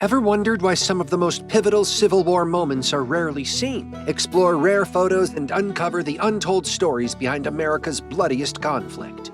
Ever wondered why some of the most pivotal Civil War moments are rarely seen? Explore rare photos and uncover the untold stories behind America's bloodiest conflict.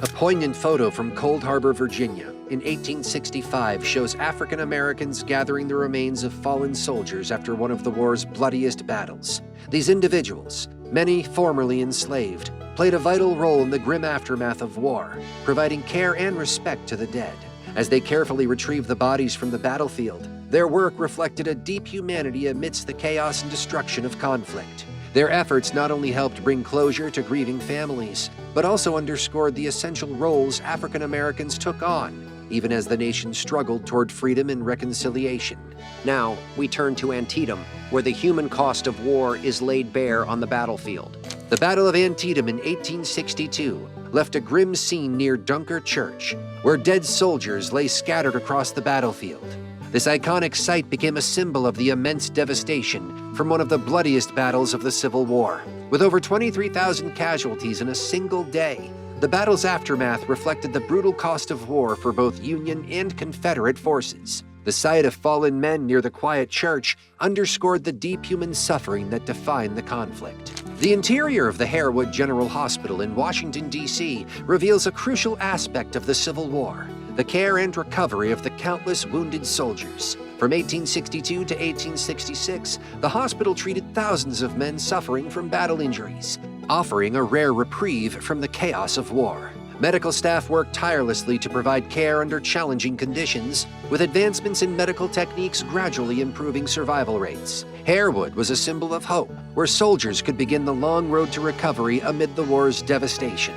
A poignant photo from Cold Harbor, Virginia, in 1865 shows African Americans gathering the remains of fallen soldiers after one of the war's bloodiest battles. These individuals, many formerly enslaved, played a vital role in the grim aftermath of war, providing care and respect to the dead. As they carefully retrieved the bodies from the battlefield, their work reflected a deep humanity amidst the chaos and destruction of conflict. Their efforts not only helped bring closure to grieving families, but also underscored the essential roles African Americans took on, even as the nation struggled toward freedom and reconciliation. Now, we turn to Antietam, where the human cost of war is laid bare on the battlefield. The Battle of Antietam in 1862 left a grim scene near Dunker Church, where dead soldiers lay scattered across the battlefield. This iconic site became a symbol of the immense devastation from one of the bloodiest battles of the Civil War. With over 23,000 casualties in a single day, the battle's aftermath reflected the brutal cost of war for both Union and Confederate forces. The sight of fallen men near the quiet church underscored the deep human suffering that defined the conflict. The interior of the Harewood General Hospital in Washington, D.C. reveals a crucial aspect of the Civil War: the care and recovery of the countless wounded soldiers. From 1862 to 1866, the hospital treated thousands of men suffering from battle injuries, offering a rare reprieve from the chaos of war. Medical staff worked tirelessly to provide care under challenging conditions, with advancements in medical techniques gradually improving survival rates. Harewood was a symbol of hope, where soldiers could begin the long road to recovery amid the war's devastation.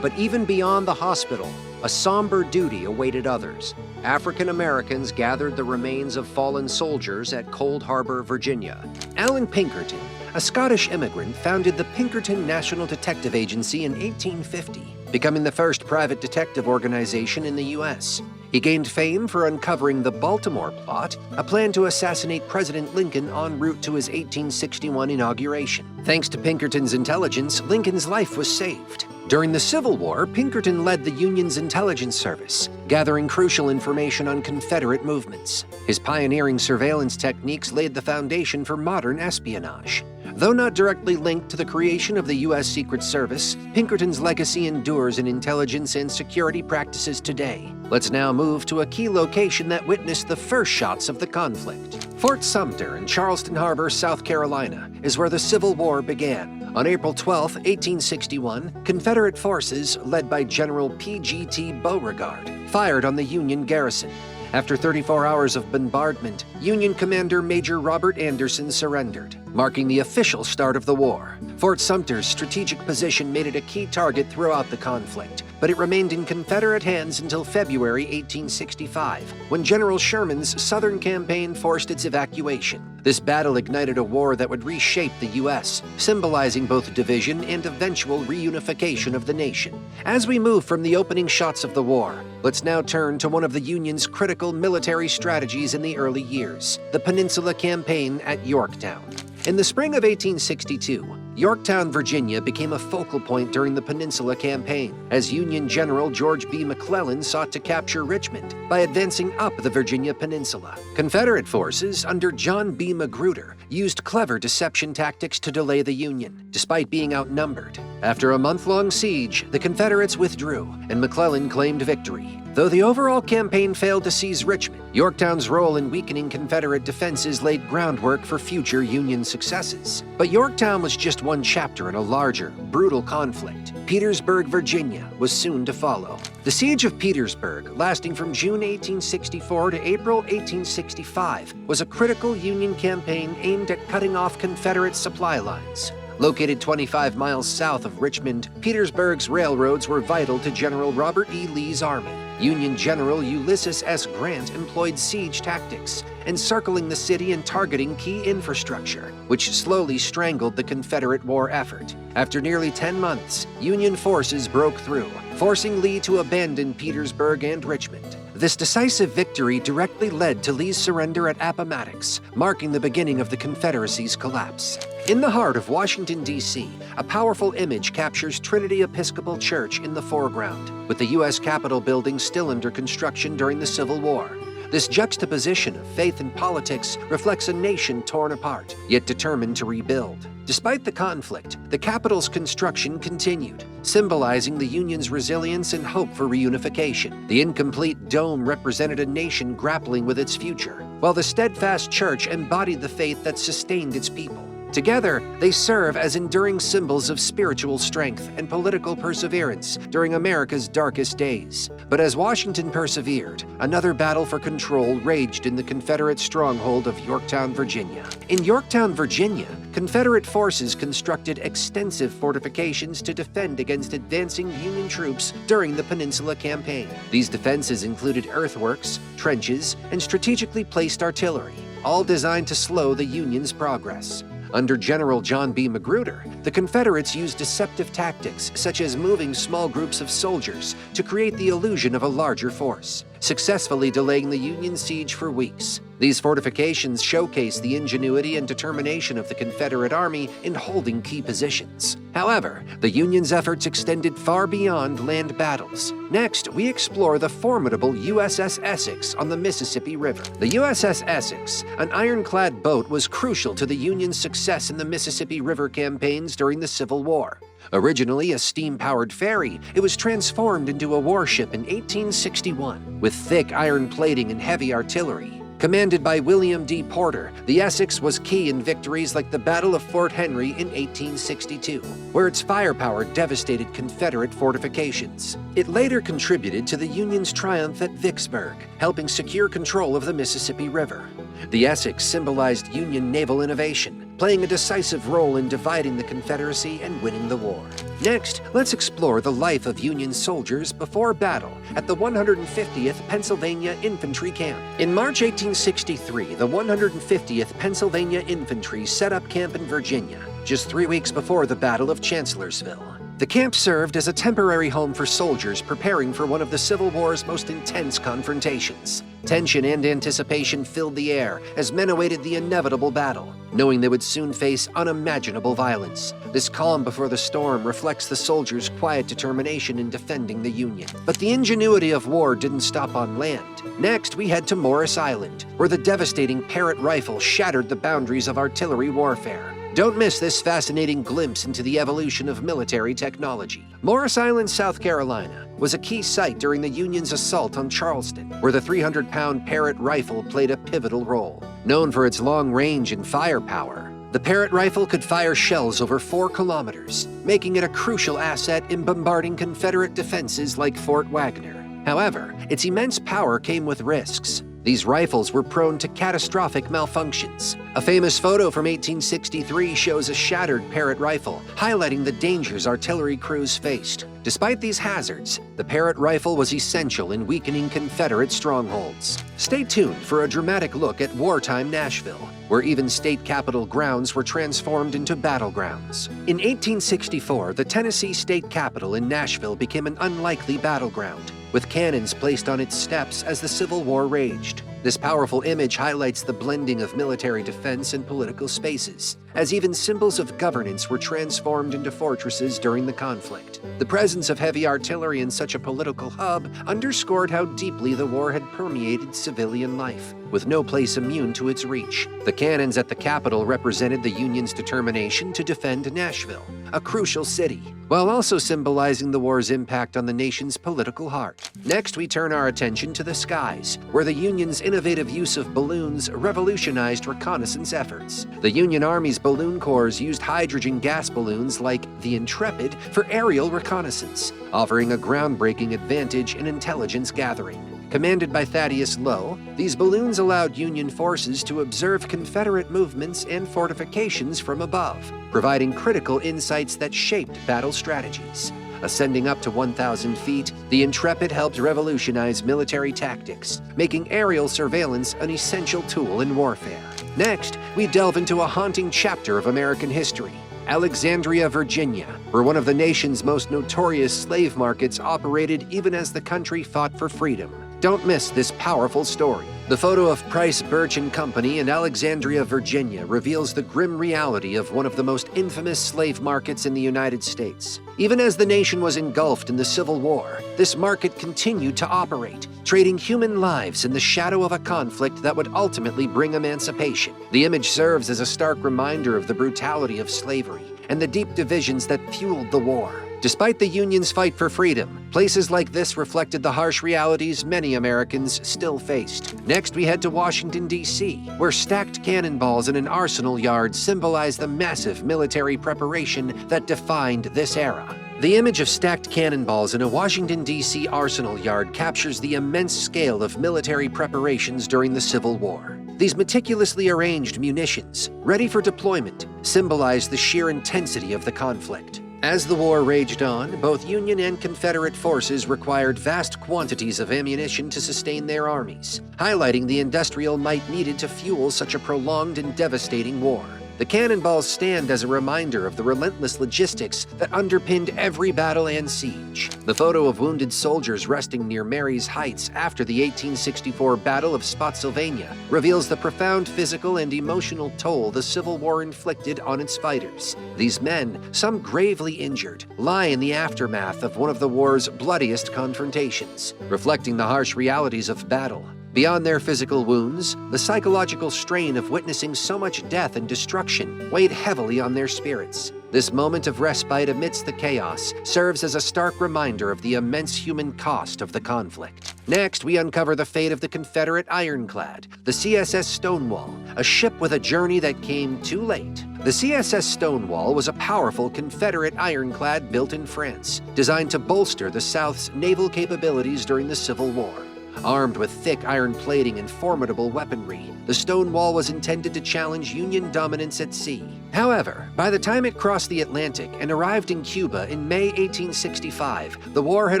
But even beyond the hospital, a somber duty awaited others. African Americans gathered the remains of fallen soldiers at Cold Harbor, Virginia. Allan Pinkerton, a Scottish immigrant, founded the Pinkerton National Detective Agency in 1850, becoming the first private detective organization in the U.S. He gained fame for uncovering the Baltimore Plot, a plan to assassinate President Lincoln en route to his 1861 inauguration. Thanks to Pinkerton's intelligence, Lincoln's life was saved. During the Civil War, Pinkerton led the Union's intelligence service, gathering crucial information on Confederate movements. His pioneering surveillance techniques laid the foundation for modern espionage. Though not directly linked to the creation of the U.S. Secret Service, Pinkerton's legacy endures in intelligence and security practices today. Let's now move to a key location that witnessed the first shots of the conflict. Fort Sumter in Charleston Harbor, South Carolina, is where the Civil War began. On April 12, 1861, Confederate forces, led by General P.G.T. Beauregard, fired on the Union garrison. After 34 hours of bombardment, Union Commander Major Robert Anderson surrendered, marking the official start of the war. Fort Sumter's strategic position made it a key target throughout the conflict, but it remained in Confederate hands until February 1865, when General Sherman's Southern campaign forced its evacuation. This battle ignited a war that would reshape the U.S., symbolizing both division and eventual reunification of the nation. As we move from the opening shots of the war, let's now turn to one of the Union's critical military strategies in the early years: the Peninsula Campaign at Yorktown. In the spring of 1862, Yorktown, Virginia became a focal point during the Peninsula Campaign, as Union General George B. McClellan sought to capture Richmond by advancing up the Virginia Peninsula. Confederate forces under John B. Magruder used clever deception tactics to delay the Union, despite being outnumbered. After a month-long siege, the Confederates withdrew, and McClellan claimed victory. Though the overall campaign failed to seize Richmond, Yorktown's role in weakening Confederate defenses laid groundwork for future Union successes. But Yorktown was just one chapter in a larger, brutal conflict. Petersburg, Virginia, was soon to follow. The Siege of Petersburg, lasting from June 1864 to April 1865, was a critical Union campaign aimed at cutting off Confederate supply lines. Located 25 miles south of Richmond, Petersburg's railroads were vital to General Robert E. Lee's army. Union General Ulysses S. Grant employed siege tactics, encircling the city and targeting key infrastructure, which slowly strangled the Confederate war effort. After nearly 10 months, Union forces broke through, forcing Lee to abandon Petersburg and Richmond. This decisive victory directly led to Lee's surrender at Appomattox, marking the beginning of the Confederacy's collapse. In the heart of Washington, D.C., a powerful image captures Trinity Episcopal Church in the foreground, with the U.S. Capitol building still under construction during the Civil War. This juxtaposition of faith and politics reflects a nation torn apart, yet determined to rebuild. Despite the conflict, the Capitol's construction continued, symbolizing the Union's resilience and hope for reunification. The incomplete dome represented a nation grappling with its future, while the steadfast church embodied the faith that sustained its people. Together, they serve as enduring symbols of spiritual strength and political perseverance during America's darkest days. But as Washington persevered, another battle for control raged in the Confederate stronghold of Yorktown, Virginia. In Yorktown, Virginia, Confederate forces constructed extensive fortifications to defend against advancing Union troops during the Peninsula Campaign. These defenses included earthworks, trenches, and strategically placed artillery, all designed to slow the Union's progress. Under General John B. Magruder, the Confederates used deceptive tactics such as moving small groups of soldiers to create the illusion of a larger force, successfully delaying the Union siege for weeks. These fortifications showcase the ingenuity and determination of the Confederate Army in holding key positions. However, the Union's efforts extended far beyond land battles. Next, we explore the formidable USS Essex on the Mississippi River. The USS Essex, an ironclad boat, was crucial to the Union's success in the Mississippi River campaigns during the Civil War. Originally a steam-powered ferry, it was transformed into a warship in 1861 with thick iron plating and heavy artillery. Commanded by William D. Porter, the Essex was key in victories like the Battle of Fort Henry in 1862, where its firepower devastated Confederate fortifications. It later contributed to the Union's triumph at Vicksburg, helping secure control of the Mississippi River. The Essex symbolized Union naval innovation, playing a decisive role in dividing the Confederacy and winning the war. Next, let's explore the life of Union soldiers before battle at the 150th Pennsylvania Infantry Camp. In March 1863, the 150th Pennsylvania Infantry set up camp in Virginia, just 3 weeks before the Battle of Chancellorsville. The camp served as a temporary home for soldiers preparing for one of the Civil War's most intense confrontations. Tension and anticipation filled the air as men awaited the inevitable battle, knowing they would soon face unimaginable violence. This calm before the storm reflects the soldiers' quiet determination in defending the Union. But the ingenuity of war didn't stop on land. Next, we head to Morris Island, where the devastating Parrott rifle shattered the boundaries of artillery warfare. Don't miss this fascinating glimpse into the evolution of military technology. Morris Island, South Carolina, was a key site during the Union's assault on Charleston, where the 300-pound Parrott rifle played a pivotal role. Known for its long range and firepower, the Parrott rifle could fire shells over 4 kilometers, making it a crucial asset in bombarding Confederate defenses like Fort Wagner. However, its immense power came with risks. These rifles were prone to catastrophic malfunctions. A famous photo from 1863 shows a shattered Parrott rifle, highlighting the dangers artillery crews faced. Despite these hazards, the Parrott rifle was essential in weakening Confederate strongholds. Stay tuned for a dramatic look at wartime Nashville, where even state capitol grounds were transformed into battlegrounds. In 1864, the Tennessee state capitol in Nashville became an unlikely battleground, with cannons placed on its steps as the Civil War raged. This powerful image highlights the blending of military defense and political spaces, as even symbols of governance were transformed into fortresses during the conflict. The presence of heavy artillery in such a political hub underscored how deeply the war had permeated civilian life, with no place immune to its reach. The cannons at the Capitol represented the Union's determination to defend Nashville, a crucial city, while also symbolizing the war's impact on the nation's political heart. Next, we turn our attention to the skies, where the Union's innovative use of balloons revolutionized reconnaissance efforts. The Union Army's balloon corps used hydrogen gas balloons like the Intrepid for aerial reconnaissance, offering a groundbreaking advantage in intelligence gathering. Commanded by Thaddeus Lowe, these balloons allowed Union forces to observe Confederate movements and fortifications from above, providing critical insights that shaped battle strategies. Ascending up to 1,000 feet, the Intrepid helped revolutionize military tactics, making aerial surveillance an essential tool in warfare. Next, we delve into a haunting chapter of American history, Alexandria, Virginia, where one of the nation's most notorious slave markets operated even as the country fought for freedom. Don't miss this powerful story. The photo of Price, Birch and Company in Alexandria, Virginia reveals the grim reality of one of the most infamous slave markets in the United States. Even as the nation was engulfed in the Civil War, this market continued to operate, trading human lives in the shadow of a conflict that would ultimately bring emancipation. The image serves as a stark reminder of the brutality of slavery and the deep divisions that fueled the war. Despite the Union's fight for freedom, places like this reflected the harsh realities many Americans still faced. Next, we head to Washington, D.C., where stacked cannonballs in an arsenal yard symbolize the massive military preparation that defined this era. The image of stacked cannonballs in a Washington, D.C. arsenal yard captures the immense scale of military preparations during the Civil War. These meticulously arranged munitions, ready for deployment, symbolize the sheer intensity of the conflict. As the war raged on, both Union and Confederate forces required vast quantities of ammunition to sustain their armies, highlighting the industrial might needed to fuel such a prolonged and devastating war. The cannonballs stand as a reminder of the relentless logistics that underpinned every battle and siege. The photo of wounded soldiers resting near Mary's Heights after the 1864 Battle of Spotsylvania reveals the profound physical and emotional toll the Civil War inflicted on its fighters. These men, some gravely injured, lie in the aftermath of one of the war's bloodiest confrontations, reflecting the harsh realities of battle. Beyond their physical wounds, the psychological strain of witnessing so much death and destruction weighed heavily on their spirits. This moment of respite amidst the chaos serves as a stark reminder of the immense human cost of the conflict. Next, we uncover the fate of the Confederate ironclad, the CSS Stonewall, a ship with a journey that came too late. The CSS Stonewall was a powerful Confederate ironclad built in France, designed to bolster the South's naval capabilities during the Civil War. Armed with thick iron plating and formidable weaponry, the Stonewall was intended to challenge Union dominance at sea. However, by the time it crossed the Atlantic and arrived in Cuba in May 1865, the war had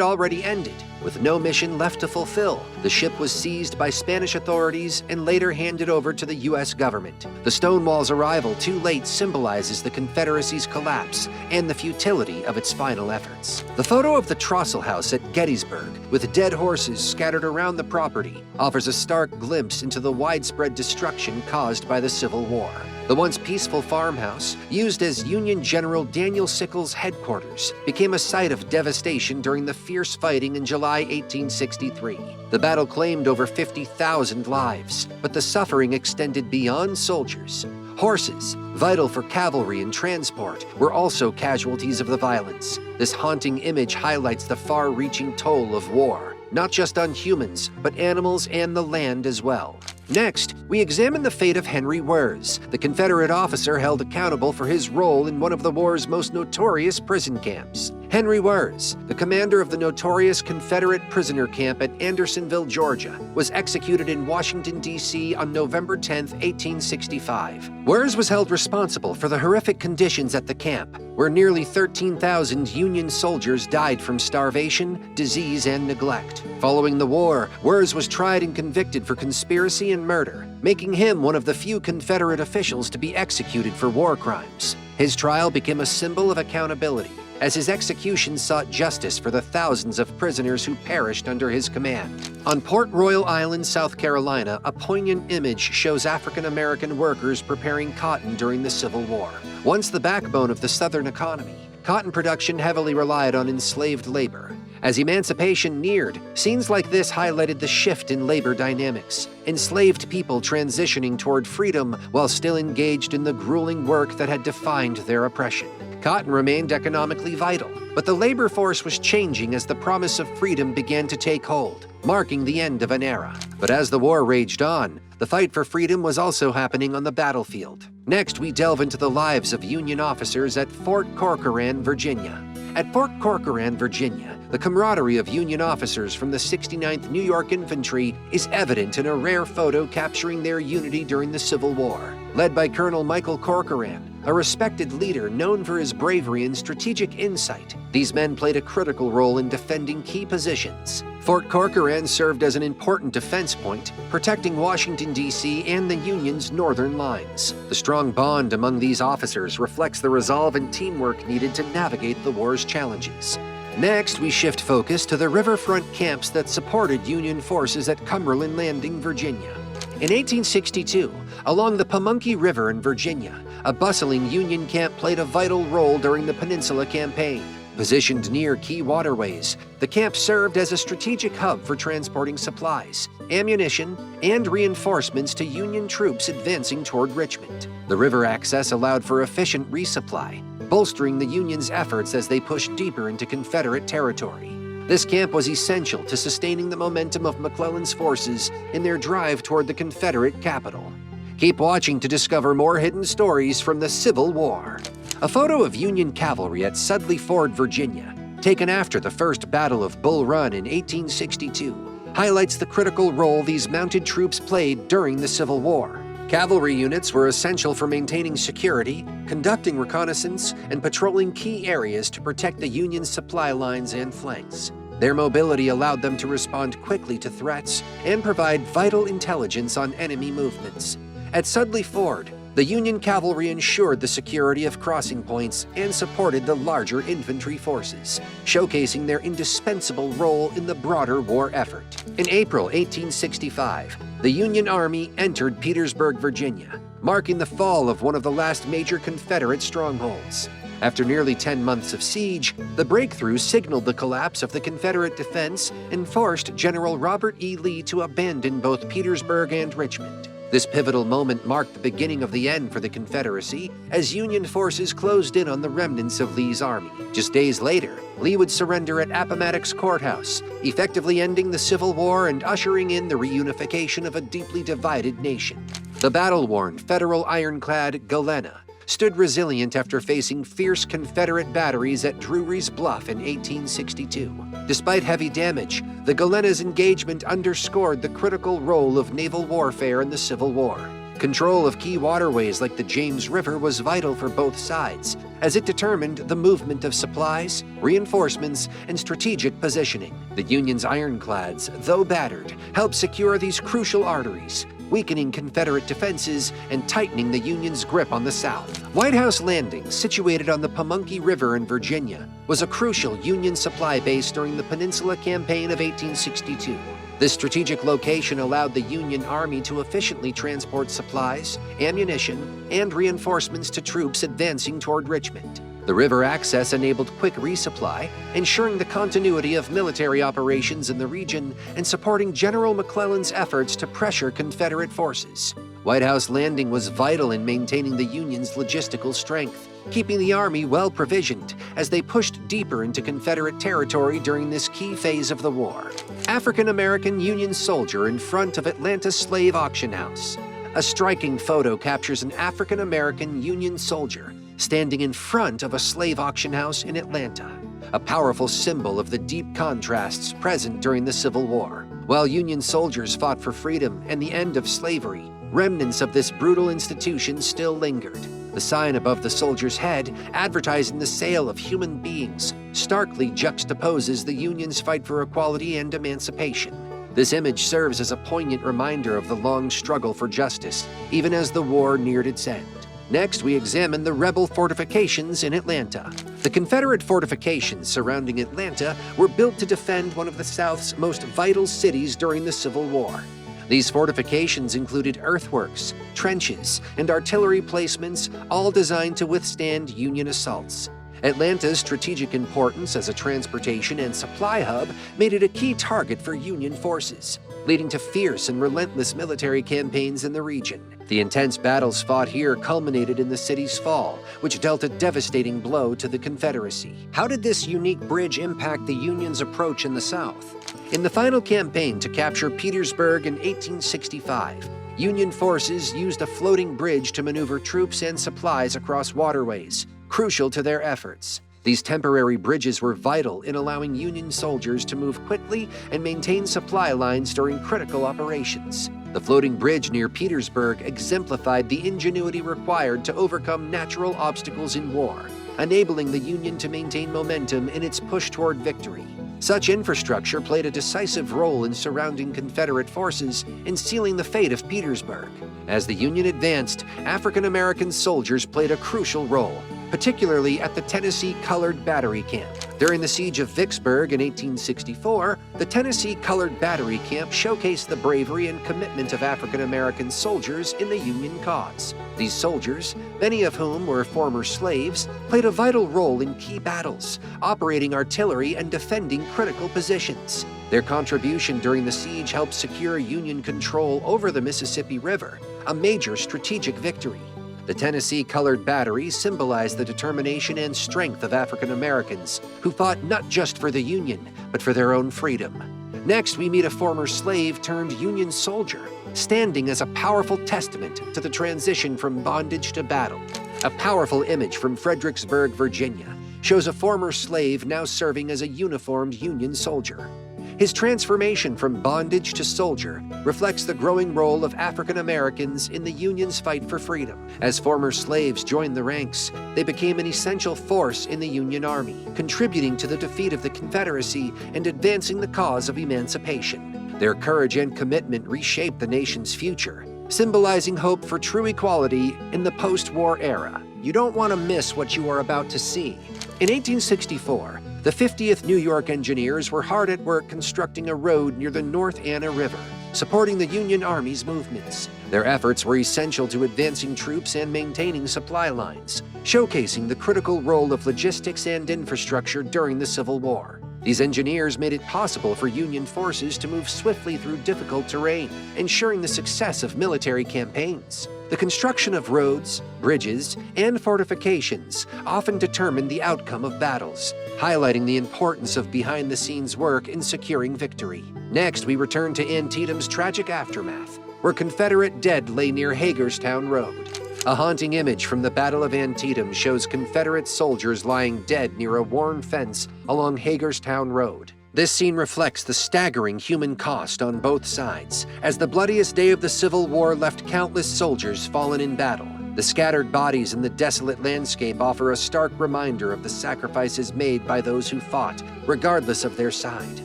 already ended. With no mission left to fulfill, the ship was seized by Spanish authorities and later handed over to the U.S. government. The Stonewall's arrival too late symbolizes the Confederacy's collapse and the futility of its final efforts. The photo of the Trossel House at Gettysburg, with dead horses scattered around the property, offers a stark glimpse into the widespread destruction caused by the Civil War. The once peaceful farmhouse, used as Union General Daniel Sickles' headquarters, became a site of devastation during the fierce fighting in July 1863. The battle claimed over 50,000 lives, but the suffering extended beyond soldiers. Horses, vital for cavalry and transport, were also casualties of the violence. This haunting image highlights the far-reaching toll of war, not just on humans, but animals and the land as well. Next, we examine the fate of Henry Wirz, the Confederate officer held accountable for his role in one of the war's most notorious prison camps. Henry Wirz, the commander of the notorious Confederate prisoner camp at Andersonville, Georgia, was executed in Washington, D.C. on November 10, 1865. Wirz was held responsible for the horrific conditions at the camp, where nearly 13,000 Union soldiers died from starvation, disease, and neglect. Following the war, Wirz was tried and convicted for conspiracy and murder, making him one of the few Confederate officials to be executed for war crimes. His trial became a symbol of accountability, as his execution sought justice for the thousands of prisoners who perished under his command. On Port Royal Island, South Carolina, a poignant image shows African-American workers preparing cotton during the Civil War. Once the backbone of the Southern economy, cotton production heavily relied on enslaved labor. As emancipation neared, scenes like this highlighted the shift in labor dynamics, enslaved people transitioning toward freedom while still engaged in the grueling work that had defined their oppression. Cotton remained economically vital, but the labor force was changing as the promise of freedom began to take hold, marking the end of an era. But as the war raged on, the fight for freedom was also happening on the battlefield. Next, we delve into the lives of Union officers at Fort Corcoran, Virginia. At Fort Corcoran, Virginia, the camaraderie of Union officers from the 69th New York Infantry is evident in a rare photo capturing their unity during the Civil War. Led by Colonel Michael Corcoran, a respected leader known for his bravery and strategic insight, these men played a critical role in defending key positions. Fort Corcoran served as an important defense point, protecting Washington, D.C. and the Union's northern lines. The strong bond among these officers reflects the resolve and teamwork needed to navigate the war's challenges. Next, we shift focus to the riverfront camps that supported Union forces at Cumberland Landing, Virginia. In 1862, along the Pamunkey River in Virginia, a bustling Union camp played a vital role during the Peninsula Campaign. Positioned near key waterways, the camp served as a strategic hub for transporting supplies, ammunition, and reinforcements to Union troops advancing toward Richmond. The river access allowed for efficient resupply, bolstering the Union's efforts as they pushed deeper into Confederate territory. This camp was essential to sustaining the momentum of McClellan's forces in their drive toward the Confederate capital. Keep watching to discover more hidden stories from the Civil War. A photo of Union cavalry at Sudley Ford, Virginia, taken after the First Battle of Bull Run in 1862, highlights the critical role these mounted troops played during the Civil War. Cavalry units were essential for maintaining security, conducting reconnaissance, and patrolling key areas to protect the Union's supply lines and flanks. Their mobility allowed them to respond quickly to threats and provide vital intelligence on enemy movements. At Sudley Ford, the Union cavalry ensured the security of crossing points and supported the larger infantry forces, showcasing their indispensable role in the broader war effort. In April 1865, the Union Army entered Petersburg, Virginia, marking the fall of one of the last major Confederate strongholds. After nearly 10 months of siege, the breakthrough signaled the collapse of the Confederate defense and forced General Robert E. Lee to abandon both Petersburg and Richmond. This pivotal moment marked the beginning of the end for the Confederacy as Union forces closed in on the remnants of Lee's army. Just days later, Lee would surrender at Appomattox Courthouse, effectively ending the Civil War and ushering in the reunification of a deeply divided nation. The battle-worn Federal ironclad Galena stood resilient after facing fierce Confederate batteries at Drury's Bluff in 1862. Despite heavy damage, the Galena's engagement underscored the critical role of naval warfare in the Civil War. Control of key waterways like the James River was vital for both sides, as it determined the movement of supplies, reinforcements, and strategic positioning. The Union's ironclads, though battered, helped secure these crucial arteries, weakening Confederate defenses and tightening the Union's grip on the South. White House Landing, situated on the Pamunkey River in Virginia, was a crucial Union supply base during the Peninsula Campaign of 1862. This strategic location allowed the Union Army to efficiently transport supplies, ammunition, and reinforcements to troops advancing toward Richmond. The river access enabled quick resupply, ensuring the continuity of military operations in the region and supporting General McClellan's efforts to pressure Confederate forces. White House Landing was vital in maintaining the Union's logistical strength, keeping the Army well-provisioned as they pushed deeper into Confederate territory during this key phase of the war. African-American Union soldier in front of Atlanta slave auction house. A striking photo captures an African-American Union soldier standing in front of a slave auction house in Atlanta, a powerful symbol of the deep contrasts present during the Civil War. While Union soldiers fought for freedom and the end of slavery, remnants of this brutal institution still lingered. The sign above the soldier's head, advertising the sale of human beings, starkly juxtaposes the Union's fight for equality and emancipation. This image serves as a poignant reminder of the long struggle for justice, even as the war neared its end. Next, we examine the rebel fortifications in Atlanta. The Confederate fortifications surrounding Atlanta were built to defend one of the South's most vital cities during the Civil War. These fortifications included earthworks, trenches, and artillery placements, all designed to withstand Union assaults. Atlanta's strategic importance as a transportation and supply hub made it a key target for Union forces, leading to fierce and relentless military campaigns in the region. The intense battles fought here culminated in the city's fall, which dealt a devastating blow to the Confederacy. How did this unique bridge impact the Union's approach in the South? In the final campaign to capture Petersburg in 1865, Union forces used a floating bridge to maneuver troops and supplies across waterways, crucial to their efforts. These temporary bridges were vital in allowing Union soldiers to move quickly and maintain supply lines during critical operations. The floating bridge near Petersburg exemplified the ingenuity required to overcome natural obstacles in war, enabling the Union to maintain momentum in its push toward victory. Such infrastructure played a decisive role in surrounding Confederate forces and sealing the fate of Petersburg. As the Union advanced, African-American soldiers played a crucial role, particularly at the Tennessee Colored Battery Camp. During the Siege of Vicksburg in 1864, the Tennessee Colored Battery Camp showcased the bravery and commitment of African American soldiers in the Union cause. These soldiers, many of whom were former slaves, played a vital role in key battles, operating artillery and defending critical positions. Their contribution during the siege helped secure Union control over the Mississippi River, a major strategic victory. The Tennessee Colored Battery symbolized the determination and strength of African Americans who fought not just for the Union, but for their own freedom. Next, we meet a former slave turned Union soldier, standing as a powerful testament to the transition from bondage to battle. A powerful image from Fredericksburg, Virginia, shows a former slave now serving as a uniformed Union soldier. His transformation from bondage to soldier reflects the growing role of African Americans in the Union's fight for freedom. As former slaves joined the ranks, they became an essential force in the Union Army, contributing to the defeat of the Confederacy and advancing the cause of emancipation. Their courage and commitment reshaped the nation's future, symbolizing hope for true equality in the post-war era. You don't want to miss what you are about to see. In 1864, the 50th New York Engineers were hard at work constructing a road near the North Anna River, supporting the Union Army's movements. Their efforts were essential to advancing troops and maintaining supply lines, showcasing the critical role of logistics and infrastructure during the Civil War. These engineers made it possible for Union forces to move swiftly through difficult terrain, ensuring the success of military campaigns. The construction of roads, bridges, and fortifications often determined the outcome of battles, highlighting the importance of behind-the-scenes work in securing victory. Next, we return to Antietam's tragic aftermath, where Confederate dead lay near Hagerstown Road. A haunting image from the Battle of Antietam shows Confederate soldiers lying dead near a worn fence along Hagerstown Road. This scene reflects the staggering human cost on both sides, as the bloodiest day of the Civil War left countless soldiers fallen in battle. The scattered bodies in the desolate landscape offer a stark reminder of the sacrifices made by those who fought, regardless of their side.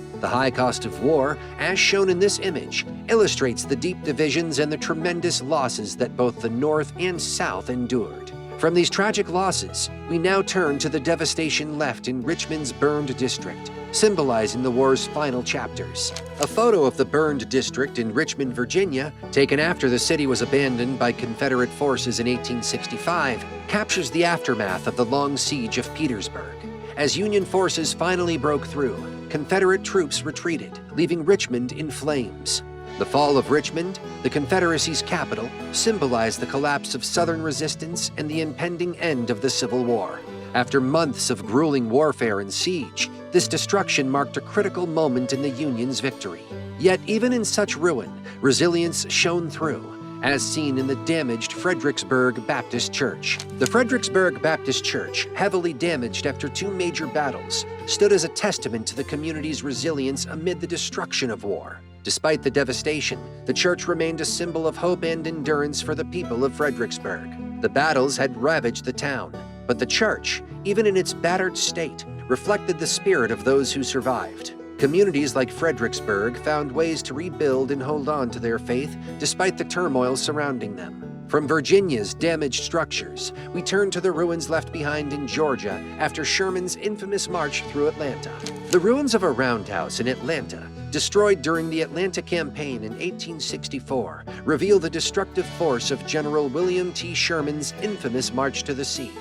The high cost of war, as shown in this image, illustrates the deep divisions and the tremendous losses that both the North and South endured. From these tragic losses, we now turn to the devastation left in Richmond's burned district, symbolizing the war's final chapters. A photo of the burned district in Richmond, Virginia, taken after the city was abandoned by Confederate forces in 1865, captures the aftermath of the long siege of Petersburg. As Union forces finally broke through, Confederate troops retreated, leaving Richmond in flames. The fall of Richmond, the Confederacy's capital, symbolized the collapse of Southern resistance and the impending end of the Civil War. After months of grueling warfare and siege, this destruction marked a critical moment in the Union's victory. Yet even in such ruin, resilience shone through, as seen in the damaged Fredericksburg Baptist Church. The Fredericksburg Baptist Church, heavily damaged after two major battles, stood as a testament to the community's resilience amid the destruction of war. Despite the devastation, the church remained a symbol of hope and endurance for the people of Fredericksburg. The battles had ravaged the town, but the church, even in its battered state, reflected the spirit of those who survived. Communities like Fredericksburg found ways to rebuild and hold on to their faith despite the turmoil surrounding them. From Virginia's damaged structures, we turn to the ruins left behind in Georgia after Sherman's infamous march through Atlanta. The ruins of a roundhouse in Atlanta, destroyed during the Atlanta Campaign in 1864, reveal the destructive force of General William T. Sherman's infamous March to the Sea.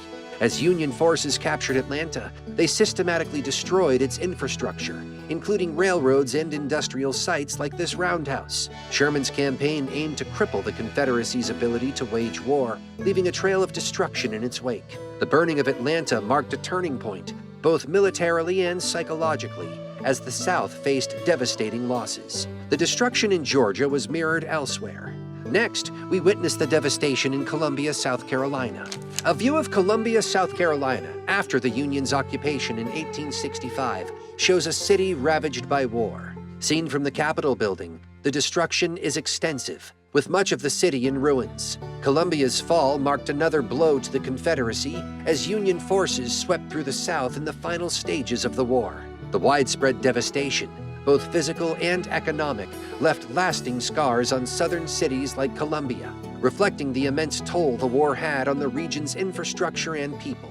As Union forces captured Atlanta, they systematically destroyed its infrastructure, including railroads and industrial sites like this roundhouse. Sherman's campaign aimed to cripple the Confederacy's ability to wage war, leaving a trail of destruction in its wake. The burning of Atlanta marked a turning point, both militarily and psychologically, as the South faced devastating losses. The destruction in Georgia was mirrored elsewhere. Next, we witness the devastation in Columbia, South Carolina. A view of Columbia, South Carolina, after the Union's occupation in 1865, shows a city ravaged by war. Seen from the Capitol building, the destruction is extensive, with much of the city in ruins. Columbia's fall marked another blow to the Confederacy as Union forces swept through the South in the final stages of the war. The widespread devastation, both physical and economic, left lasting scars on southern cities like Columbia, reflecting the immense toll the war had on the region's infrastructure and people.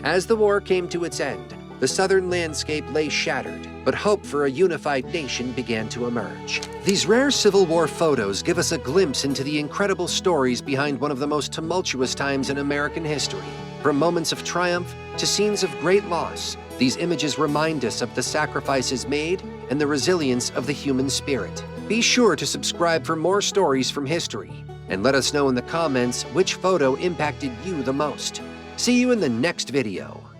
As the war came to its end, the southern landscape lay shattered, but hope for a unified nation began to emerge. These rare Civil War photos give us a glimpse into the incredible stories behind one of the most tumultuous times in American history. From moments of triumph to scenes of great loss, these images remind us of the sacrifices made and the resilience of the human spirit. Be sure to subscribe for more stories from history, and let us know in the comments which photo impacted you the most. See you in the next video.